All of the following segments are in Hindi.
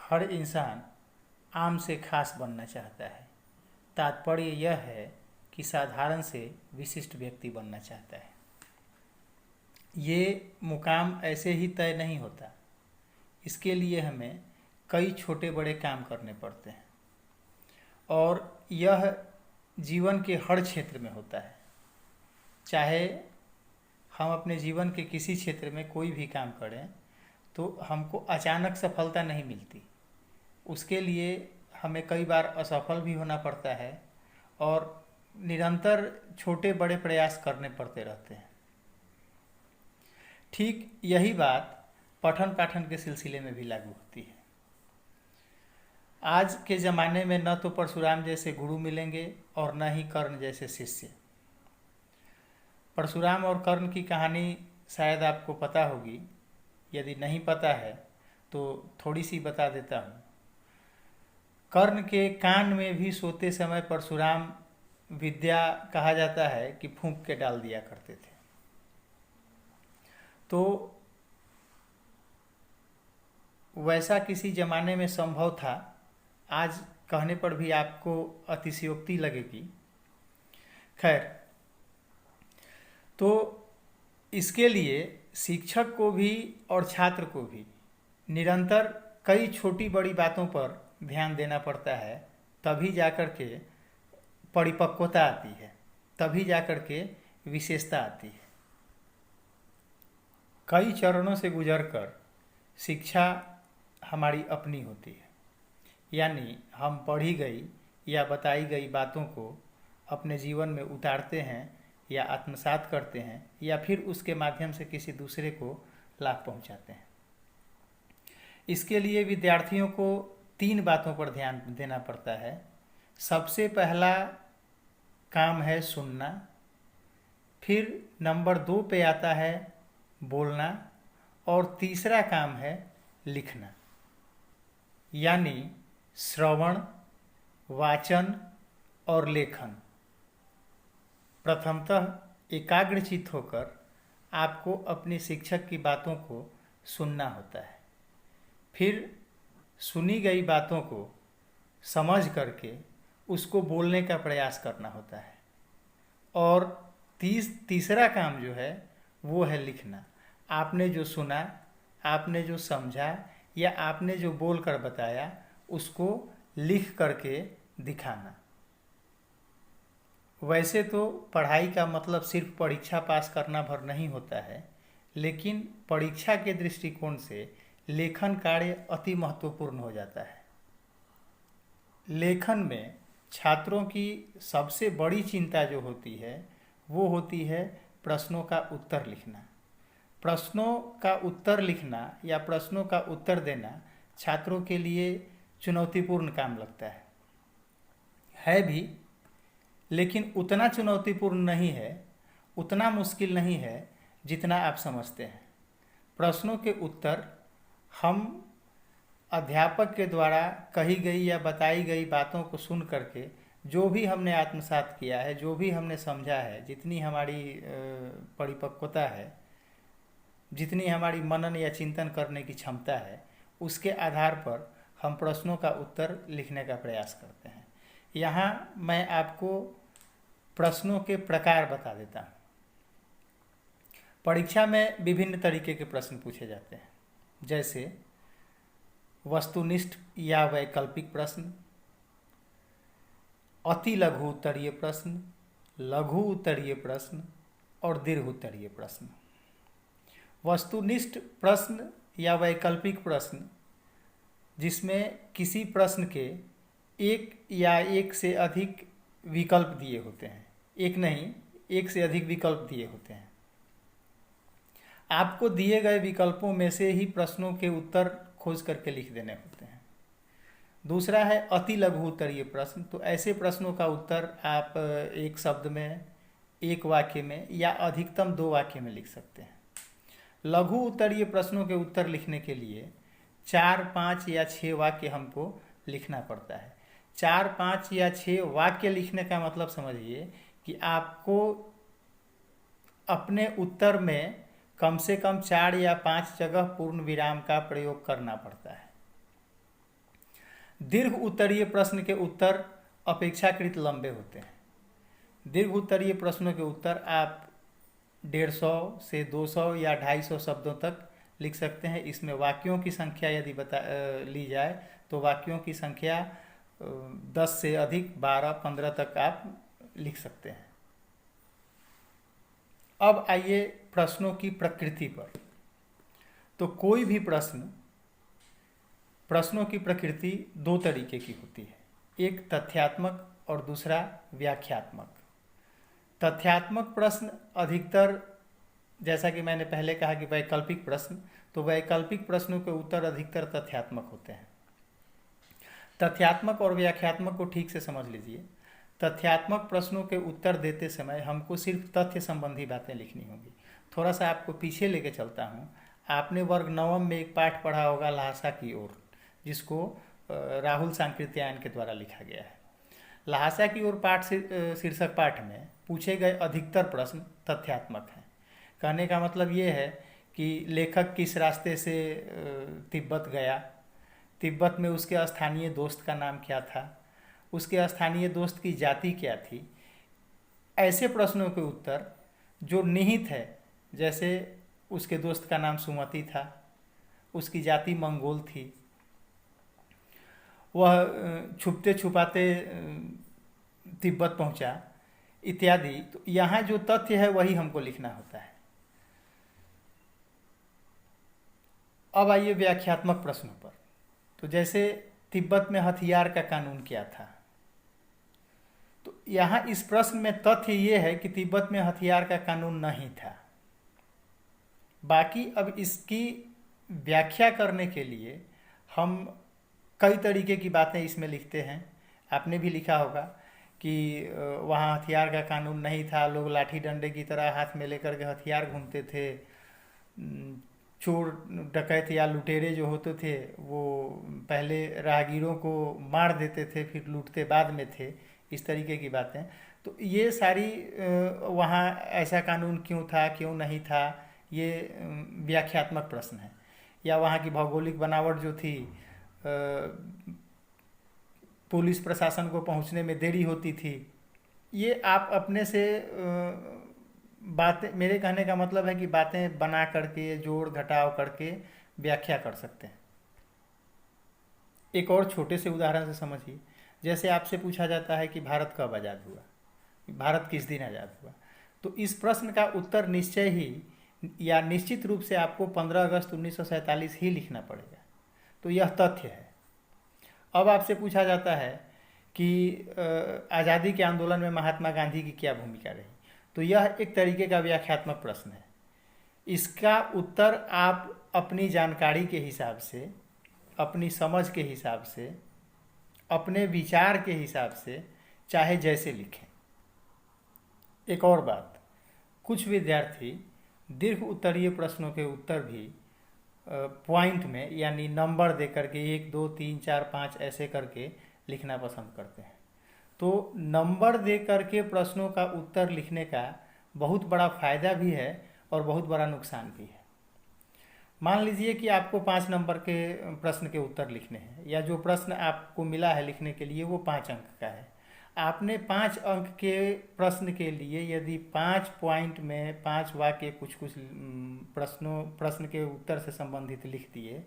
हर इंसान आम से खास बनना चाहता है। तात्पर्य यह है कि साधारण से विशिष्ट व्यक्ति बनना चाहता है। ये मुकाम ऐसे ही तय नहीं होता। इसके लिए हमें कई छोटे बड़े काम करने पड़ते हैं और यह जीवन के हर क्षेत्र में होता है। चाहे हम अपने जीवन के किसी क्षेत्र में कोई भी काम करें तो हमको अचानक सफलता नहीं मिलती। उसके लिए हमें कई बार असफल भी होना पड़ता है और निरंतर छोटे बड़े प्रयास करने पड़ते रहते हैं। ठीक यही बात पठन पाठन के सिलसिले में भी लागू होती है। आज के ज़माने में न तो परशुराम जैसे गुरु मिलेंगे और न ही कर्ण जैसे शिष्य। परशुराम और कर्ण की कहानी शायद आपको पता होगी, यदि नहीं पता है तो थोड़ी सी बता देता हूँ। कर्ण के कान में भी सोते समय परशुराम विद्या कहा जाता है कि फूंक के डाल दिया करते थे। तो वैसा किसी जमाने में संभव था। आज कहने पर भी आपको अतिशयोक्ति लगेगी। खैर, तो इसके लिए शिक्षक को भी और छात्र को भी निरंतर कई छोटी बड़ी बातों पर ध्यान देना पड़ता है। तभी जाकर के परिपक्वता आती है, तभी जाकर के विशेषता आती है। कई चरणों से गुजरकर शिक्षा हमारी अपनी होती है, यानी हम पढ़ी गई या बताई गई बातों को अपने जीवन में उतारते हैं या आत्मसात करते हैं या फिर उसके माध्यम से किसी दूसरे को लाभ पहुंचाते हैं। इसके लिए विद्यार्थियों को 3 बातों पर ध्यान देना पड़ता है। सबसे पहला काम है सुनना, फिर नंबर 2 पे आता है बोलना और तीसरा काम है लिखना, यानी श्रवण, वाचन और लेखन। प्रथमतः एकाग्रचित्त होकर आपको अपने शिक्षक की बातों को सुनना होता है। फिर सुनी गई बातों को समझ करके उसको बोलने का प्रयास करना होता है। और तीसरा काम जो है वो है लिखना। आपने जो सुना, आपने जो समझा या आपने जो बोल कर बताया, उसको लिख करके दिखाना। वैसे तो पढ़ाई का मतलब सिर्फ परीक्षा पास करना भर नहीं होता है, लेकिन परीक्षा के दृष्टिकोण से लेखन कार्य अति महत्वपूर्ण हो जाता है। लेखन में छात्रों की सबसे बड़ी चिंता जो होती है वो होती है प्रश्नों का उत्तर लिखना। प्रश्नों का उत्तर लिखना या प्रश्नों का उत्तर देना छात्रों के लिए चुनौतीपूर्ण काम लगता है भी, लेकिन उतना चुनौतीपूर्ण नहीं है, उतना मुश्किल नहीं है जितना आप समझते हैं। प्रश्नों के उत्तर हम अध्यापक के द्वारा कही गई या बताई गई बातों को सुन करके जो भी हमने आत्मसात किया है, जो भी हमने समझा है, जितनी हमारी परिपक्वता है, जितनी हमारी मनन या चिंतन करने की क्षमता है, उसके आधार पर हम प्रश्नों का उत्तर लिखने का प्रयास करते हैं। यहाँ मैं आपको प्रश्नों के प्रकार बता देता हूँ। परीक्षा में विभिन्न तरीके के प्रश्न पूछे जाते हैं, जैसे वस्तुनिष्ठ या वैकल्पिक प्रश्न, अति लघु उत्तरीय प्रश्न, लघु उत्तरीय प्रश्न और दीर्घ उत्तरीय प्रश्न। वस्तुनिष्ठ प्रश्न या वैकल्पिक प्रश्न जिसमें किसी प्रश्न के एक या एक से अधिक विकल्प दिए होते हैं, एक नहीं, एक से अधिक विकल्प दिए होते हैं। आपको दिए गए विकल्पों में से ही प्रश्नों के उत्तर खोज करके लिख देने होते हैं। दूसरा है अति लघु उत्तरीय प्रश्न। तो ऐसे प्रश्नों का उत्तर आप एक शब्द में, एक वाक्य में या अधिकतम 2 वाक्य में लिख सकते हैं। लघु उत्तरीय प्रश्नों के उत्तर लिखने के लिए 4, 5 या 6 वाक्य हमको लिखना पड़ता है। 4, 5 या 6 वाक्य लिखने का मतलब समझिए कि आपको अपने उत्तर में कम से कम 4 या 5 जगह पूर्ण विराम का प्रयोग करना पड़ता है। दीर्घ उत्तरीय प्रश्न के उत्तर अपेक्षाकृत लंबे होते हैं। दीर्घ उत्तरीय प्रश्नों के उत्तर आप 150 से 200 या 250 शब्दों तक लिख सकते हैं। इसमें वाक्यों की संख्या यदि ली जाए तो वाक्यों की संख्या 10 से अधिक 12-15 तक आप लिख सकते हैं। अब आइए प्रश्नों की प्रकृति पर। तो कोई भी प्रश्नों की प्रकृति दो तरीके की होती है, एक तथ्यात्मक और दूसरा व्याख्यात्मक। तथ्यात्मक प्रश्न अधिकतर, जैसा कि मैंने पहले कहा कि वैकल्पिक प्रश्न, तो वैकल्पिक प्रश्नों के उत्तर अधिकतर तथ्यात्मक होते हैं। तथ्यात्मक और व्याख्यात्मक को ठीक से समझ लीजिए। तथ्यात्मक प्रश्नों के उत्तर देते समय हमको सिर्फ तथ्य संबंधी बातें लिखनी होंगी। थोड़ा सा आपको पीछे लेके चलता हूँ। आपने वर्ग 9 में एक पाठ पढ़ा होगा ल्हासा की ओर, जिसको राहुल सांकृत्यायन के द्वारा लिखा गया है। ल्हासा की ओर पाठ शीर्षक पाठ में पूछे गए अधिकतर प्रश्न तथ्यात्मक हैं। कहने का मतलब ये है कि लेखक किस रास्ते से तिब्बत गया, तिब्बत में उसके स्थानीय दोस्त का नाम क्या था, उसके स्थानीय दोस्त की जाति क्या थी। ऐसे प्रश्नों के उत्तर जो निहित है, जैसे उसके दोस्त का नाम सुमति था, उसकी जाति मंगोल थी, वह छुपते छुपाते तिब्बत पहुंचा इत्यादि, तो यहाँ जो तथ्य है वही हमको लिखना होता है। अब आइए व्याख्यात्मक प्रश्नों पर। तो जैसे तिब्बत में हथियार का कानून क्या था, तो यहाँ इस प्रश्न में तथ्य ये है कि तिब्बत में हथियार का कानून नहीं था। बाकी अब इसकी व्याख्या करने के लिए हम कई तरीके की बातें इसमें लिखते हैं। आपने भी लिखा होगा कि वहाँ हथियार का कानून नहीं था, लोग लाठी डंडे की तरह हाथ में लेकर के हथियार घूमते थे, चोर डकैत या लुटेरे जो होते थे वो पहले राहगीरों को मार देते थे, फिर लूटते बाद में थे, इस तरीके की बातें। तो ये सारी वहाँ ऐसा कानून क्यों था, क्यों नहीं था, ये व्याख्यात्मक प्रश्न है। या वहाँ की भौगोलिक बनावट जो थी, पुलिस प्रशासन को पहुँचने में देरी होती थी, ये आप अपने से बातें, मेरे कहने का मतलब है कि बातें बना करके जोड़ घटाव करके व्याख्या कर सकते हैं। एक और छोटे से उदाहरण से समझिए। जैसे आपसे पूछा जाता है कि भारत कब आज़ाद हुआ, भारत किस दिन आज़ाद हुआ, तो इस प्रश्न का उत्तर निश्चय ही या निश्चित रूप से आपको 15 अगस्त 1947 ही लिखना पड़ेगा। तो यह तथ्य है। अब आपसे पूछा जाता है कि आज़ादी के आंदोलन में महात्मा गांधी की क्या भूमिका रही, तो यह एक तरीके का व्याख्यात्मक प्रश्न है। इसका उत्तर आप अपनी जानकारी के हिसाब से, अपनी समझ के हिसाब से, अपने विचार के हिसाब से चाहे जैसे लिखें। एक और बात, कुछ विद्यार्थी दीर्घ उत्तरीय प्रश्नों के उत्तर भी पॉइंट में यानी नंबर दे करके 1, 2, 3, 4, 5 ऐसे करके लिखना पसंद करते हैं। तो नंबर दे करके प्रश्नों का उत्तर लिखने का बहुत बड़ा फ़ायदा भी है और बहुत बड़ा नुकसान भी है। मान लीजिए कि आपको 5 नंबर के प्रश्न के उत्तर लिखने हैं, या जो प्रश्न आपको मिला है लिखने के लिए वो 5 अंक का है। आपने 5 अंक के प्रश्न के लिए यदि 5 पॉइंट में 5 वाक्य कुछ प्रश्न के उत्तर से संबंधित लिख दिए,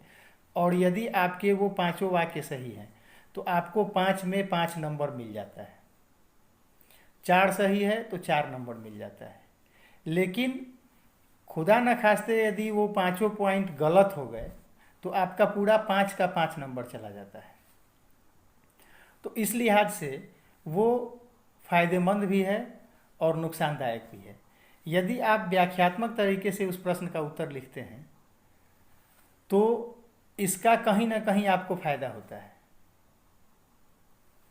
और यदि आपके वो 5 वाक्य सही हैं तो आपको 5 में 5 नंबर मिल जाता है। 4 सही है तो 4 नंबर मिल जाता है। लेकिन खुदा न खास्ते यदि वो 5 पॉइंट गलत हो गए तो आपका पूरा 5 का 5 नंबर चला जाता है। तो इस लिहाज से वो फायदेमंद भी है और नुकसानदायक भी है। यदि आप व्याख्यात्मक तरीके से उस प्रश्न का उत्तर लिखते हैं तो इसका कहीं ना कहीं आपको फायदा होता है।